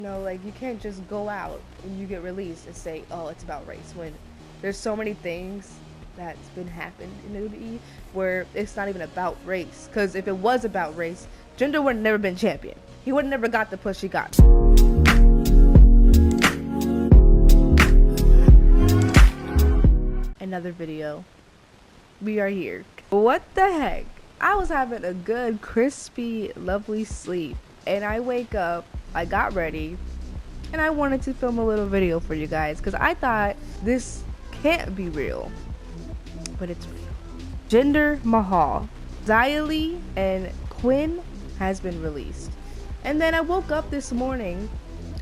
You know, like, you can't just go out and you get released and say, oh, it's about race, when there's so many things that's been happened in the WWE where it's not even about race. Because if it was about race, Jinder would have never been champion. He would have never got the push he got. Another video. We are here. What the heck? I was having a good, crispy, lovely sleep. And I wake up, I got ready, and I wanted to film a little video for you guys. Because I thought this can't be real. But it's real. Jinder Mahal, Xia Li, and Quinn has been released. And then I woke up this morning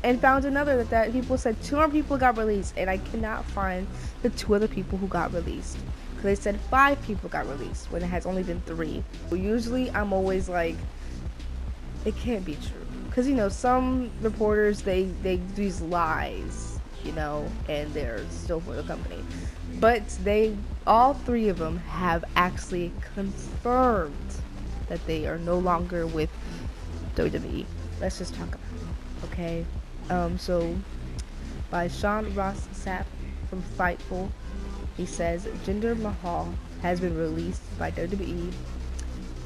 and found another that people said 2 more people got released, and I cannot find the 2 other people who got released. Because they said 5 people got released when it has only been 3. Usually I'm always like, it can't be true. Because, you know, some reporters, they do these lies, you know, and they're still for the company. But all 3 of them have actually confirmed that they are no longer with WWE. Let's just talk about it, okay? So by Sean Ross Sapp from Fightful, he says Jinder Mahal has been released by WWE.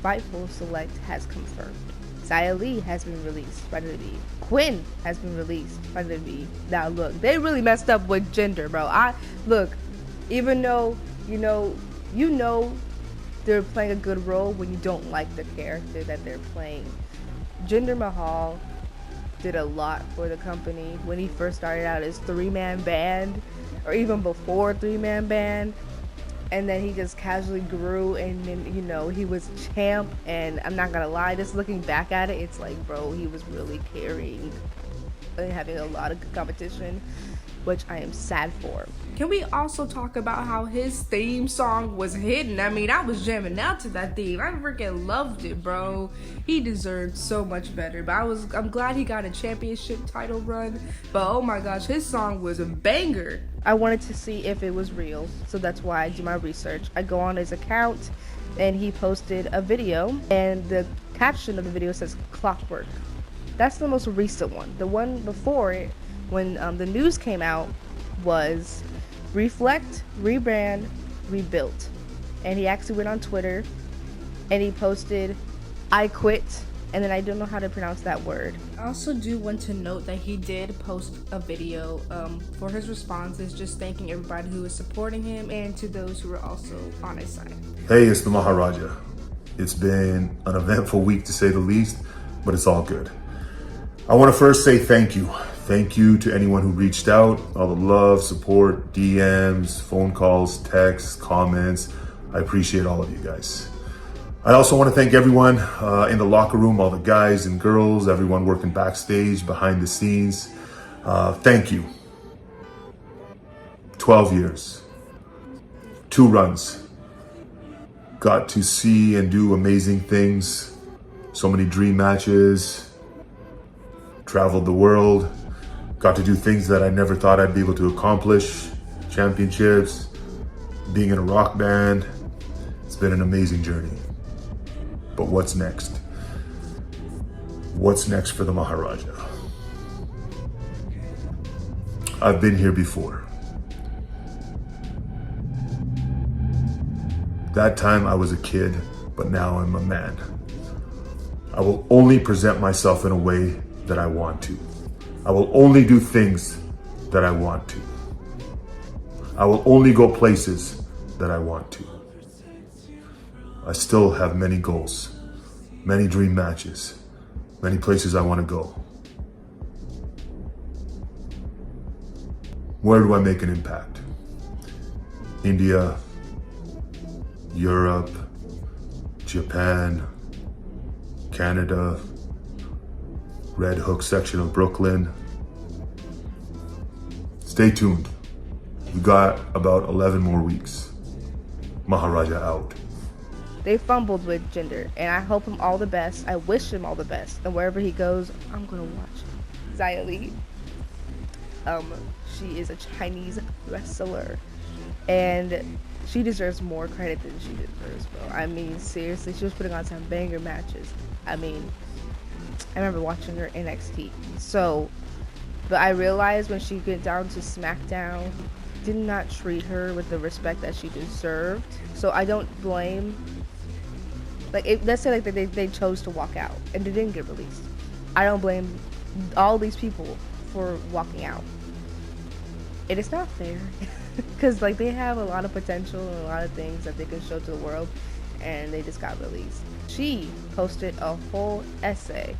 Fightful Select has confirmed. Xia Li has been released by WWE. Quinn has been released by WWE. Now look, they really messed up with Jinder, bro. Even though you know they're playing a good role when you don't like the character that they're playing. Jinder Mahal did a lot for the company when he first started out as 3-man band, or even before 3-man band, and then he just casually grew, and then, you know, he was champ. And I'm not gonna lie, just looking back at it, it's like, bro, he was really carrying and having a lot of good competition, which I am sad for. Can we also talk about how his theme song was hidden? I mean, I was jamming out to that theme. I freaking loved it, bro. He deserved so much better. But I'm glad he got a championship title run. But oh my gosh, his song was a banger. I wanted to see if it was real, so that's why I do my research. I go on his account, and he posted a video, and the caption of the video says "Clockwork." That's the most recent one. The one before it, when the news came out, was reflect, rebrand, rebuilt. And he actually went on Twitter and he posted, "I quit," and then I don't know how to pronounce that word. I also do want to note that he did post a video for his responses, just thanking everybody who is supporting him and to those who are also on his side. Hey, it's the Maharaja. It's been an eventful week to say the least, but it's all good. I want to first say thank you. Thank you to anyone who reached out, all the love, support, DMs, phone calls, texts, comments. I appreciate all of you guys. I also want to thank everyone in the locker room, all the guys and girls, everyone working backstage, behind the scenes. Thank you. 12 years, 2 runs. Got to see and do amazing things. So many dream matches. Traveled the world. Got to do things that I never thought I'd be able to accomplish. Championships, being in a rock band. It's been an amazing journey. But what's next? What's next for the Maharaja? I've been here before. That time I was a kid, but now I'm a man. I will only present myself in a way that I want to. I will only do things that I want to. I will only go places that I want to. I still have many goals, many dream matches, many places I want to go. Where do I make an impact? India, Europe, Japan, Canada, Red Hook section of Brooklyn. Stay tuned. We got about 11 more weeks. Maharaja out. They fumbled with Jinder, and I hope him all the best. I wish him all the best. And wherever he goes, I'm gonna watch him. Xia Li. She is a Chinese wrestler, and she deserves more credit than she deserves, bro. I mean, seriously, she was putting on some banger matches. I mean, I remember watching her NXT. So, But I realized when she went down to SmackDown, did not treat her with the respect that she deserved. So I don't blame. Like, let's say like they chose to walk out and they didn't get released. I don't blame all these people for walking out. And it's not fair, because like they have a lot of potential and a lot of things that they can show to the world, and they just got released. She posted a whole essay.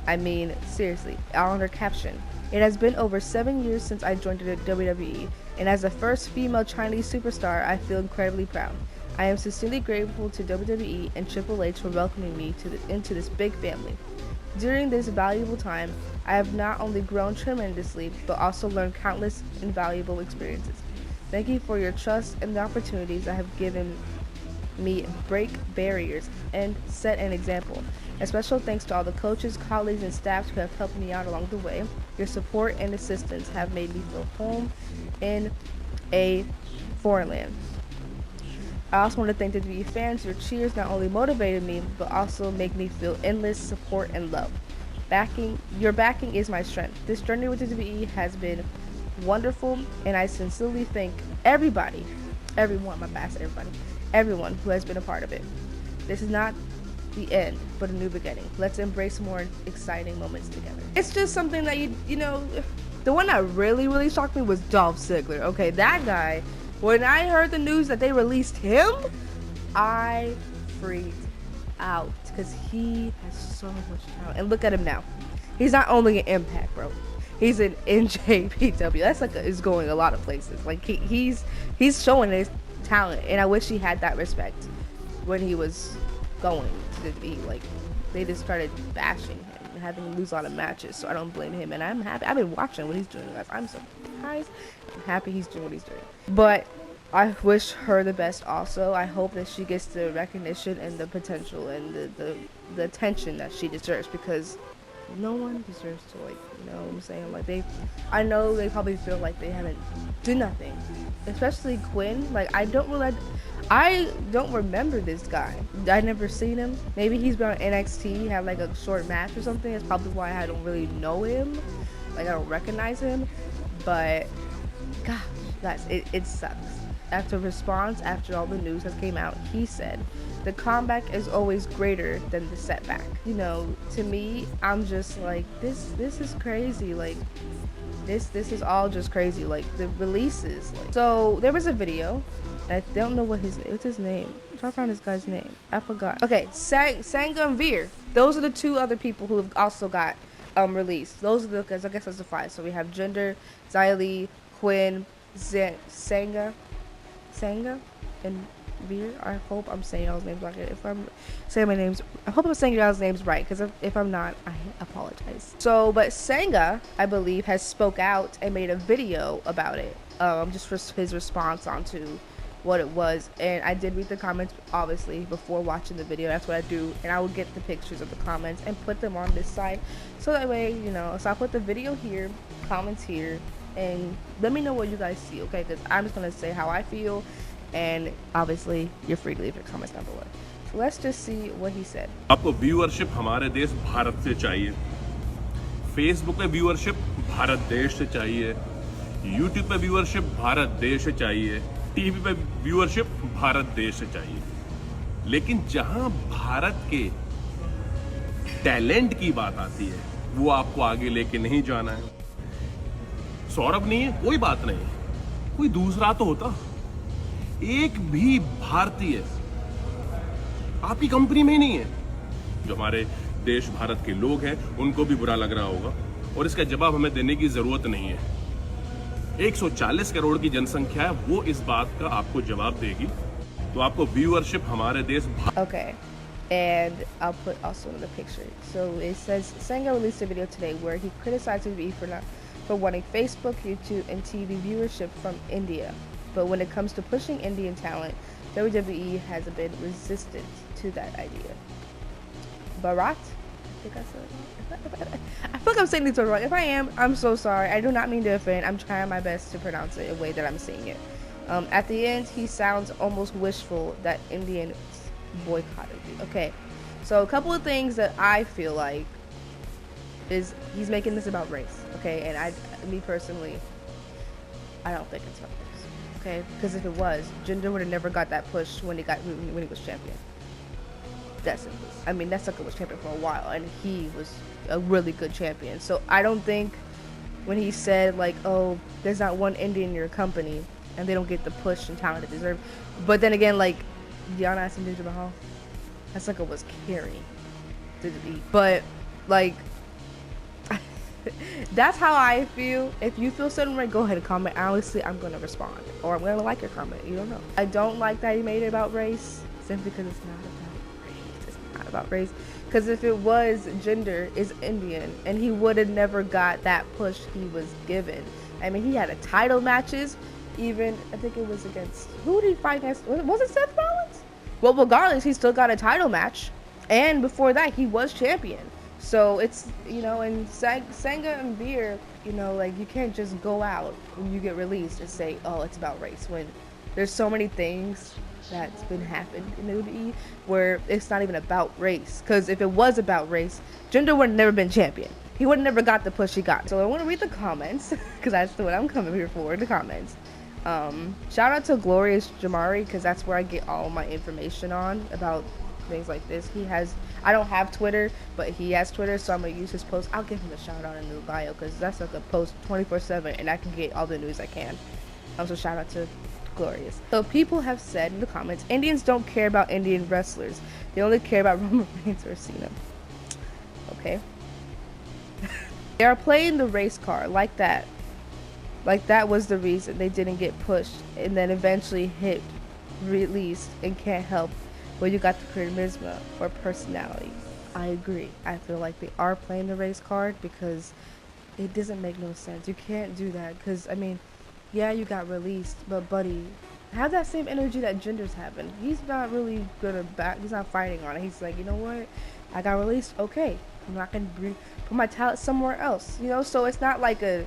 I mean, seriously, on her caption. It has been over 7 years since I joined the WWE, and as the first female Chinese superstar, I feel incredibly proud. I am sincerely grateful to WWE and Triple H for welcoming me into this big family. During this valuable time, I have not only grown tremendously, but also learned countless invaluable experiences. Thank you for your trust and the opportunities that have given me break barriers and set an example. A special thanks to all the coaches, colleagues, and staff who have helped me out along the way. Your support and assistance have made me feel home in a foreign land. I also want to thank the WWE fans. Your cheers not only motivated me, but also make me feel endless support and love. Your backing is my strength. This journey with the WWE has been wonderful, and I sincerely thank everyone who has been a part of it. This is not the end, but a new beginning. Let's embrace more exciting moments together. It's just something that you know, the one that really shocked me was Dolph Ziggler. Okay, that guy. When I heard the news that they released him, I freaked out because he has so much talent. And look at him now. He's not only an Impact, bro. He's an NJPW. That's like is going a lot of places. Like he's showing his talent, and I wish he had that respect when he was going to the WWE. Like they just started bashing him and having him lose a lot of matches. So I don't blame him, and I'm happy. I've been watching what he's doing, guys. I'm surprised. I'm happy he's doing what he's doing. But I wish her the best also. I hope that she gets the recognition and the potential and the attention that she deserves, because no one deserves to, like, you know what I'm saying? Like, I know they probably feel like they haven't done nothing. Especially Quinn. Like, I don't remember this guy. I never seen him. Maybe he's been on NXT, had like a short match or something. That's probably why I don't really know him. Like, I don't recognize him. But gosh, guys, it sucks. After all the news has came out, he said, the comeback is always greater than the setback. You know, to me, I'm just like, this is crazy. Like, this is all just crazy. Like, the releases. Like, so there was a video. I don't know what's his name. I'm trying to find this guy's name. I forgot. Okay, Sangha and Veer. Those are the two other people who have also got released. Those are the, I guess that's the five. So we have Jinder, Xylee, Quinn, Sangha, and Veer. I hope I'm saying y'all's names right. If I'm saying my names, I hope I'm saying y'all's names right, because if I'm not, I apologize. So, but Sangha, I believe, has spoke out and made a video about it. Just for his response onto what it was, and I did read the comments obviously before watching the video. That's what I do, and I would get the pictures of the comments and put them on this side, so that way, you know. So I put the video here, comments here, and let me know what you guys see, okay? Because I'm just gonna say how I feel, and obviously you're free to leave your comments down below. So let's just see what he said. आपको viewership हमारे देश भारत से चाहिए, Facebook पे viewership Bharat देश से चाहिए, YouTube पे व्यूअरशिप भारत देश से चाहिए, टीवी पे व्यूअरशिप भारत देश से चाहिए। लेकिन जहां भारत के टैलेंट की बात आती है, वो आपको आगे लेके नहीं जाना है। सौरभ नहीं है, कोई बात नहीं, कोई दूसरा तो होता। एक भी भारतीय आपकी कंपनी में ही नहीं है। जो हमारे देश भारत के लोग हैं, उनको भी बुरा लग रहा होगा, और इसका जवाब हमें देने की जरूरत नहीं है। 140 करोड़ की जनसंख्या है, वो इस बात का आपको जवाब देगी। तो आपको व्यूअरशिप हमारे देश। Okay, and I'll put also in the picture. So it says Sangha released a video today where he criticized WWE for wanting Facebook, YouTube, and TV viewership from India. But when it comes to pushing Indian talent, WWE has been resistant to that idea. Bharat? I think I said it. I feel like I'm saying these words wrong. If I am, I'm so sorry. I do not mean to offend. I'm trying my best to pronounce it in a way that I'm saying it. At the end, he sounds almost wishful that Indians boycotted you. Okay, so a couple of things that I feel like is he's making this about race, okay? And me personally, I don't think it's about race, okay? Because if it was, Jinder would have never got that push when he was champion. That's simple. I mean, that sucker was champion for a while, and he was a really good champion. So I don't think when he said like, "Oh, there's not one Indian in your company, and they don't get the push and talent they deserve," but then again, like, Diana asked him, Jinder Mahal, that sucker was carrying WWE. But like, that's how I feel. If you feel certain way, go ahead and comment. Honestly, I'm gonna respond, or I'm gonna like your comment. You don't know. I don't like that he made it about race, simply because it's not about race. It's not about race. Because if it was, Jinder is Indian, and he would have never got that push he was given. I mean, he had a title matches. Even I think it was against, who did he fight against? Was it Seth Rollins? Well, regardless, he still got a title match, and before that, he was champion. So it's, you know, and Sangha and Veer, you know, like, you can't just go out when you get released and say, oh, it's about race, when there's so many things that's been happened in the WWE where it's not even about race. Because if it was about race, Jinder would have never been champion. He would have never got the push he got. So I want to read the comments, because that's what I'm coming here for, the comments. Shout out to Glorious Jamari, because that's where I get all my information on about things like this. I don't have Twitter, but he has Twitter, so I'm gonna use his post. I'll give him a shout out in the bio, because that's like a post 24/7, and I can get all the news I can. Also, shout out to Glorious. So people have said in the comments, Indians don't care about Indian wrestlers. They only care about Roman Reigns or Cena. Okay. They are playing the race card like that. Like that was the reason they didn't get pushed, and then eventually hit released and can't help when you got the charisma or personality. I agree. I feel like they are playing the race card, because it doesn't make no sense. You can't do that, because I mean, yeah, you got released, but buddy, have that same energy that Jinder's having. He's not really gonna back. He's not fighting on it. He's like, you know what? I got released. Okay, I'm not gonna put my talent somewhere else. You know, so it's not like a,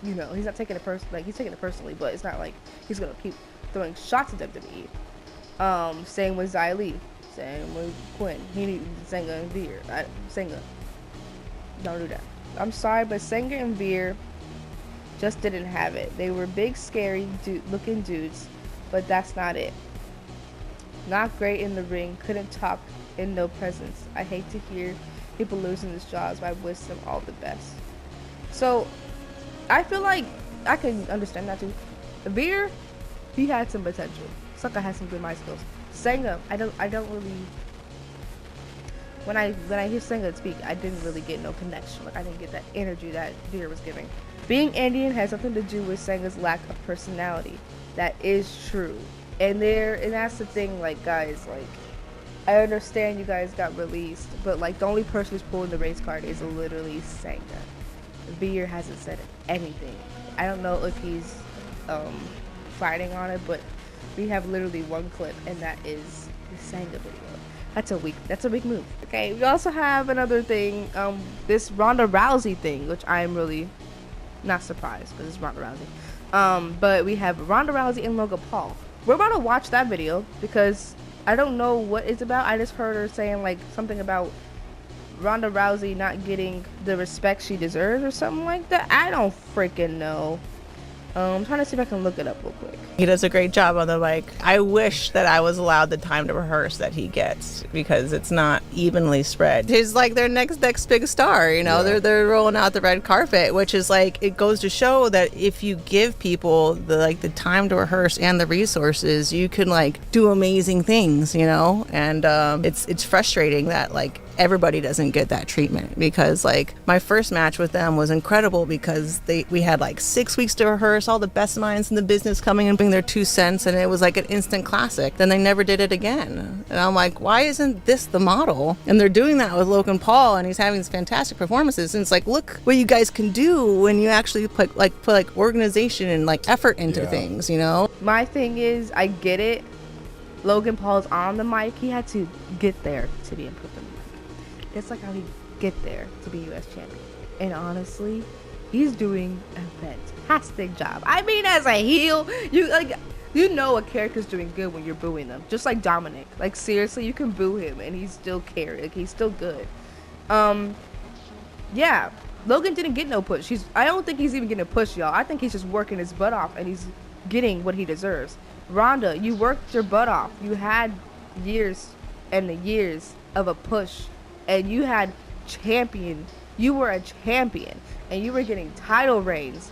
you know, he's not taking it personally. Like, he's taking it personally, but it's not like he's gonna keep throwing shots at WWE. Same with Xia Li, same with Quinn. He needs Sangha and Veer. Sangha, don't do that. I'm sorry, but Sangha and Veer just didn't have it. They were big, scary looking dudes, but that's not it. Not great in the ring, couldn't talk, and no presence. I hate to hear people losing these jobs, but I wish them all the best. So I feel like I can understand that too. Veer, he had some potential. Sucker has some good mic skills. Sangha, I don't really. When I hear Sangha speak, I didn't really get no connection. Like, I didn't get that energy that Veer was giving. Being Indian has something to do with Sangha's lack of personality. That is true. And that's the thing, like, guys, like, I understand you guys got released, but like, the only person who's pulling the race card is literally Sangha. Veer hasn't said anything. I don't know if he's fighting on it, but we have literally one clip, and that is the Sangha video. That's a weak move. Okay, we also have another thing, this Ronda Rousey thing, which I am really not surprised, because it's Ronda Rousey. But we have Ronda Rousey and Logan Paul. We're about to watch that video, because I don't know what it's about. I just heard her saying like something about Ronda Rousey not getting the respect she deserves or something like that. I don't freaking know. I'm trying to see if I can look it up real quick. He does a great job on the mic. I wish that I was allowed the time to rehearse that he gets, because it's not evenly spread. He's like their next big star, you know. Yeah. They're rolling out the red carpet, which is like, it goes to show that if you give people the time to rehearse and the resources, you can like do amazing things, you know. And it's frustrating that like everybody doesn't get that treatment, because like my first match with them was incredible, because we had like 6 weeks to rehearse, all the best minds in the business coming and bring their 2 cents, and it was like an instant classic. Then they never did it again, and I'm like, why isn't this the model? And they're doing that with Logan Paul, and he's having these fantastic performances, and it's like, look what you guys can do when you actually put organization and like effort into things, you know. My thing is, I get it. Logan Paul's on the mic. He had to get there to be improved. It's like how he get there to be U.S. champion. And honestly, he's doing a fantastic job. I mean, as a heel, you know a character's doing good when you're booing them. Just like Dominic. Like, seriously, you can boo him and he's still he's still good. Yeah, Logan didn't get no push. I don't think he's even getting a push, y'all. I think he's just working his butt off, and he's getting what he deserves. Ronda, you worked your butt off. You had years and the years of a push, and you had champion. You were a champion, and you were getting title reigns.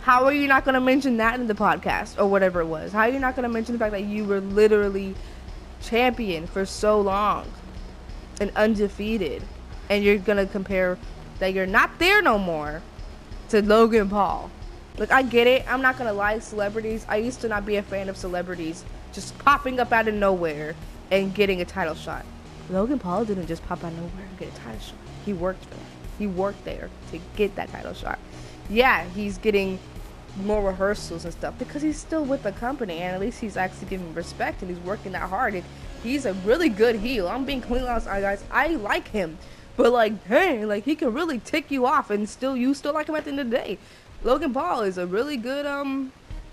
How are you not going to mention that in the podcast or whatever it was? How are you not going to mention the fact that you were literally champion for so long and undefeated, and you're going to compare that you're not there no more to Logan Paul? Look, I get it. I'm not going to lie, celebrities. I used to not be a fan of celebrities just popping up out of nowhere and getting a title shot. Logan Paul didn't just pop out of nowhere and get a title shot. He worked for that. He worked there to get that title shot. Yeah, he's getting more rehearsals and stuff because he's still with the company, and at least he's actually giving respect and he's working that hard, and he's a really good heel. I'm being completely honest, guys. I like him, but like, dang, like he can really tick you off and you still like him at the end of the day. Logan Paul is a really good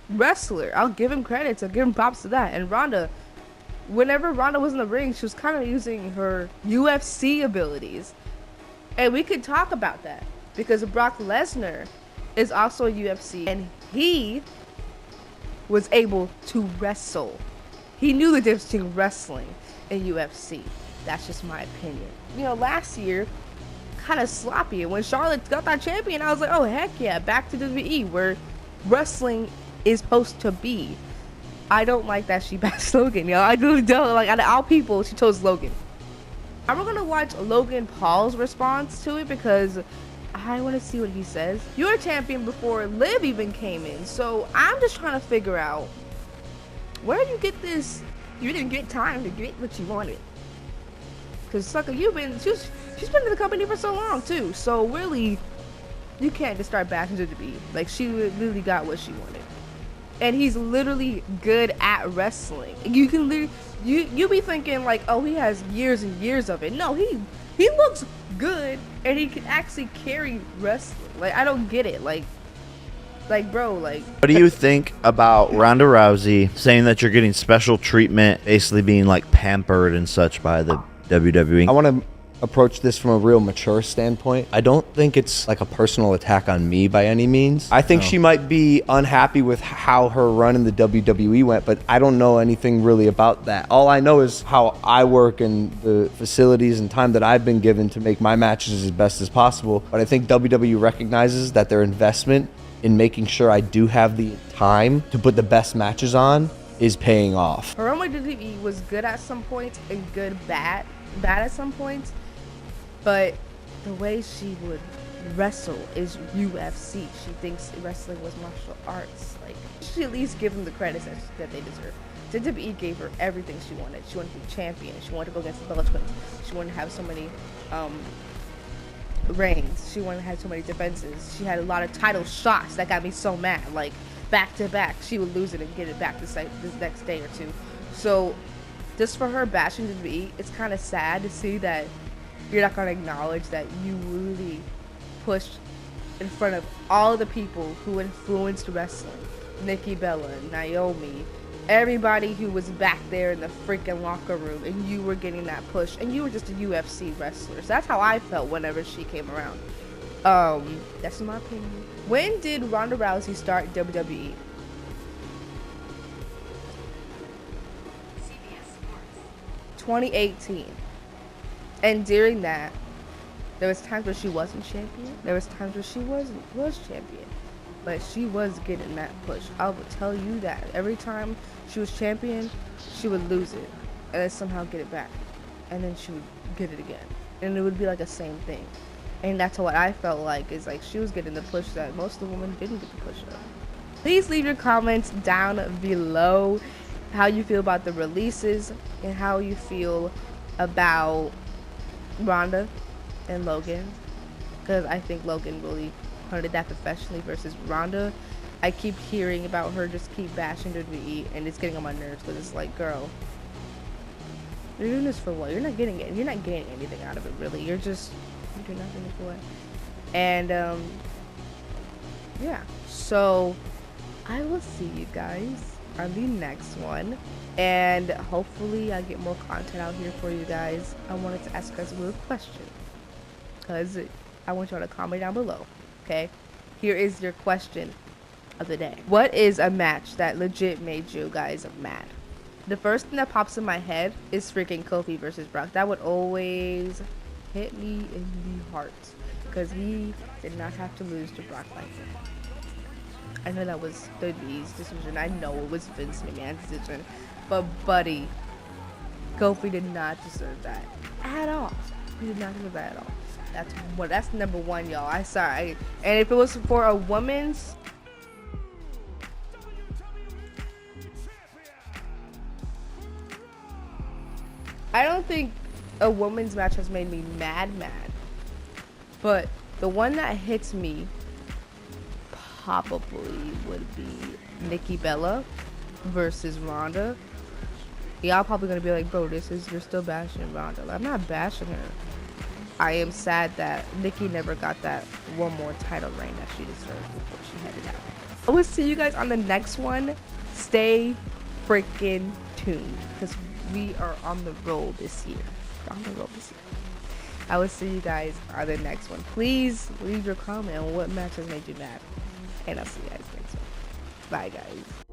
wrestler. I'll give him credits. I'll give him props to that. And Ronda, whenever Ronda was in the ring, she was kind of using her UFC abilities, and we could talk about that because Brock Lesnar is also a UFC, and he was able to wrestle. He knew the difference between wrestling and UFC. That's just my opinion. You know, last year, kind of sloppy. And when Charlotte got that champion, I was like, oh, heck yeah, back to WWE, where wrestling is supposed to be. I don't like that she bashed Logan, yo. I really don't. Like, out of all people, she chose Logan. I'm going to watch Logan Paul's response to it because I want to see what he says. You were champion before Liv even came in, so I'm just trying to figure out where you get this. You didn't get time to get what you wanted, because sucker, she's been in the company for so long too. So really, you can't just start bashing WWE. Like, she literally got what she wanted, and he's literally good at wrestling. You can literally, you be thinking like, oh, he has years and years of it. No, he looks good, and he can actually carry wrestling. Like, I don't get it. Like bro, like, what do you think about Ronda Rousey saying that you're getting special treatment, basically being like pampered and such by the WWE? I want to approach this from a real mature standpoint. I don't think it's like a personal attack on me by any means. I think she might be unhappy with how her run in the WWE went, but I don't know anything really about that. All I know is how I work and the facilities and time that I've been given to make my matches as best as possible. But I think WWE recognizes that their investment in making sure I do have the time to put the best matches on is paying off. her run with WWE was good at some points and bad at some points. But the way she would wrestle is UFC. She thinks wrestling was martial arts. Like, she should at least give them the credits that they deserve. WWE gave her everything she wanted. She wanted to be champion. She wanted to go against the Bella Twins. She wanted to have so many reigns. She wanted to have so many defenses. She had a lot of title shots that got me so mad. Like, back to back, she would lose it and get it back this next day or two. So, just for her bashing WWE, it's kind of sad to see that you're not going to acknowledge that you really pushed in front of all the people who influenced wrestling. Nikki Bella, Naomi, everybody who was back there in the freaking locker room, and you were getting that push, and you were just a UFC wrestler. So that's how I felt whenever she came around. That's my opinion. When did Ronda Rousey start WWE? 2018. And during that, there was times where she wasn't champion. There was times where she was champion. But she was getting that push. I will tell you that. Every time she was champion, she would lose it. And then somehow get it back. And then she would get it again. And it would be like the same thing. And that's what I felt like. Is like she was getting the push that most of the women didn't get the push of. Please leave your comments down below. How you feel about the releases. And how you feel about Ronda and Logan, because I think Logan really handled that professionally versus Ronda. I keep hearing about her just keep bashing WWE, and it's getting on my nerves because it's like, girl, you're doing this for what? You're not getting it. You're not getting anything out of it, really. You're doing nothing for it. And yeah. So I will see you guys on the next one. And hopefully I get more content out here for you guys. I wanted to ask you guys a little question, because I want y'all to comment down below, okay? Here is your question of the day. What is a match that legit made you guys mad? The first thing that pops in my head is freaking Kofi versus Brock. That would always hit me in the heart because he did not have to lose to Brock Lesnar. I know that was WWE's decision. I know it was Vince McMahon's decision. But buddy, Kofi did not deserve that at all. He did not deserve that at all. That's number one, y'all. I'm sorry. And if it was for a woman's, I don't think a woman's match has made me mad. But the one that hits me probably would be Nikki Bella versus Ronda. Y'all probably gonna be like, bro, you're still bashing Ronda. I'm not bashing her. I am sad that Nikki never got that one more title reign that she deserved before she headed out. I will see you guys on the next one. Stay freaking tuned because we are on the roll this year. I will see you guys on the next one. Please leave your comment on what match has made you mad. And I'll see you guys next one. Bye, guys.